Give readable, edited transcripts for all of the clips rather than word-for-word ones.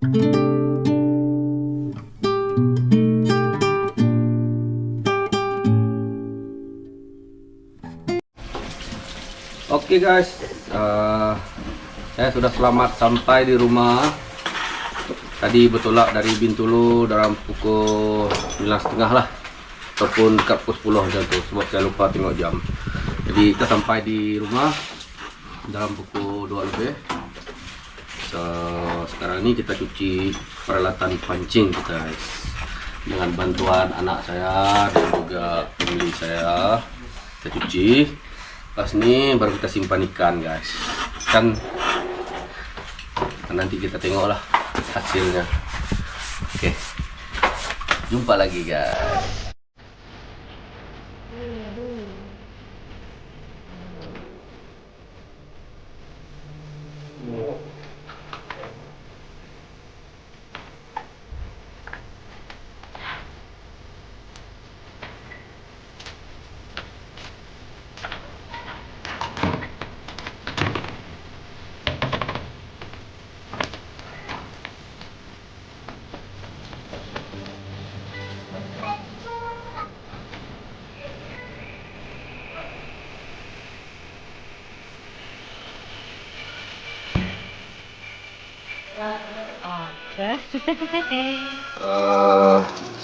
Oke guys, saya sudah selamat sampai di rumah. Tadi bertolak dari Bintulu dalam pukul 9.30 lah, ataupun dekat pukul 10 macam tu, sebab saya lupa tengok jam. Jadi kita sampai di rumah dalam pukul 2 lebih. So, sekarang ni kita cuci peralatan pancing kita guys, dengan bantuan anak saya dan juga pemilik saya. Kita cuci. Pas ni baru kita simpan ikan guys. Kan nanti kita tengoklah hasilnya. Oke. Jumpa lagi guys.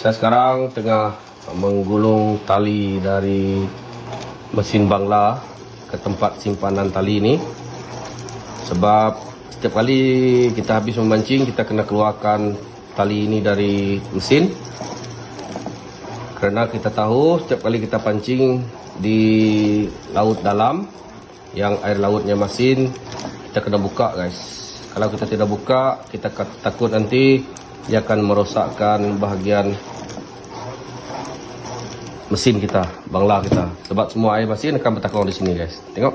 Saya sekarang tengah menggulung tali dari mesin bangla ke tempat simpanan tali ini. Sebab setiap kali kita habis memancing, kita kena keluarkan tali ini dari mesin. Kerana kita tahu setiap kali kita pancing di laut dalam yang air lautnya masin, kita kena buka guys. Kalau kita tidak buka, kita takut nanti dia akan merosakkan bahagian mesin kita, bangla kita. Sebab semua air masin akan bertakung di sini guys. Tengok.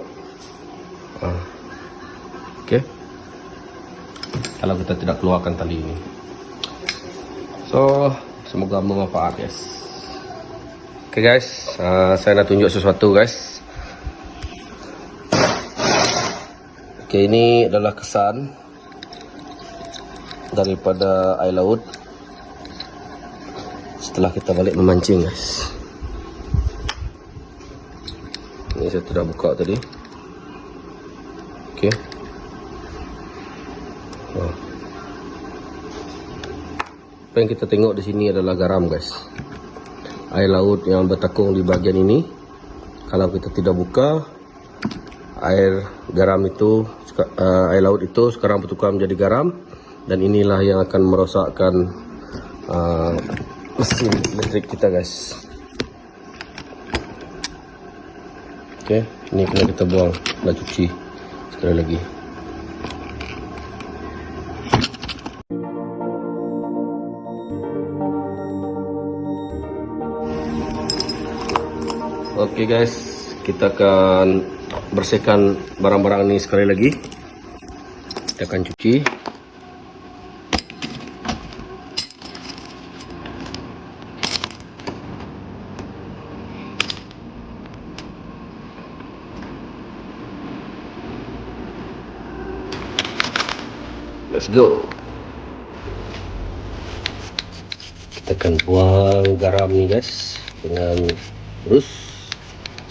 Okey. Kalau kita tidak keluarkan tali ini. So, semoga bermanfaat guys. Okey guys, saya nak tunjuk sesuatu guys. Okey, ini adalah kesan daripada air laut setelah kita balik memancing guys. Ini saya tidak buka tadi. Okey. Apa yang kita tengok di sini adalah garam guys. Air laut yang bertakung di bahagian ini. Kalau kita tidak buka, air laut itu sekarang bertukar menjadi garam. Dan inilah yang akan merosakkan mesin elektrik kita guys. Oke, ini kena kita buang, kena cuci sekali lagi. Oke guys, kita akan bersihkan barang-barang ini sekali lagi. Kita akan cuci. Let's go. Kita akan buang garam nih guys dengan berus.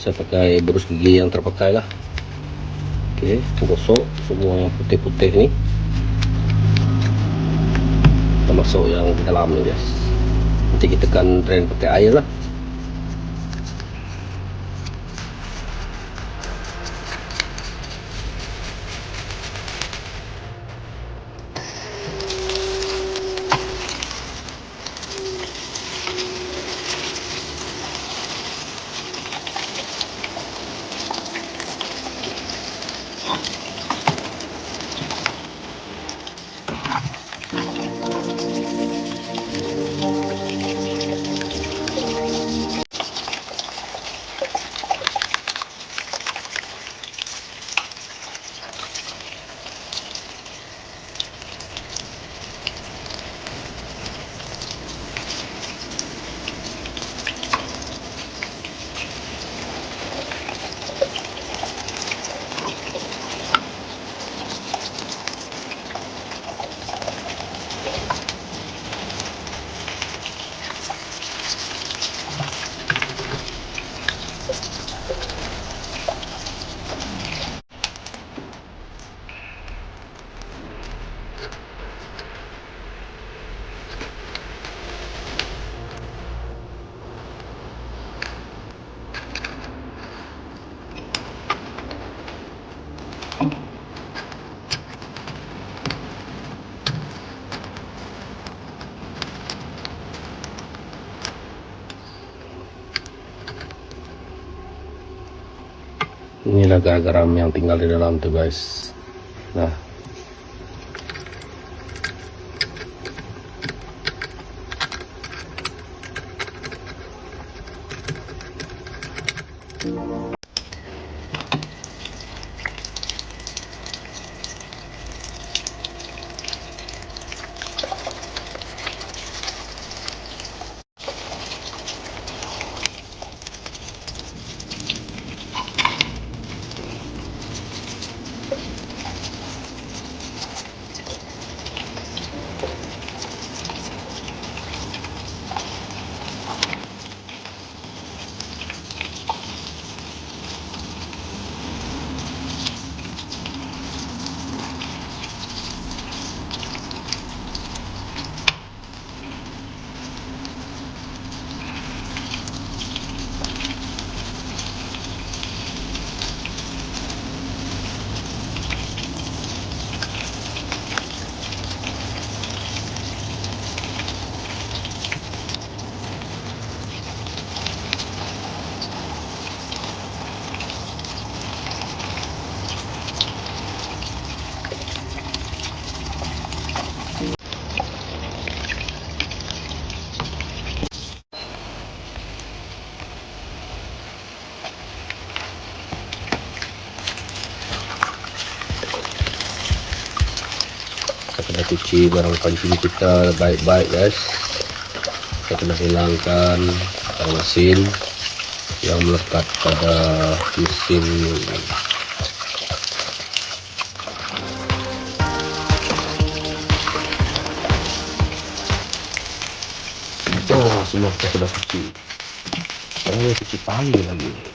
Saya pakai berus gigi yang terpakai lah. Oke, gosok semua putih-putih nih. Kita masuk yang di dalam nih guys. Nanti kita akan drain pakai air lah. inilah garam yang tinggal di dalam tuh guys. Nah, kita kena cuci barang pancing kita baik-baik guys. Kita kena hilangkan mesin yang melekat pada mesin. Oh, semua kita sudah cuci. Oh, cuci tali lagi.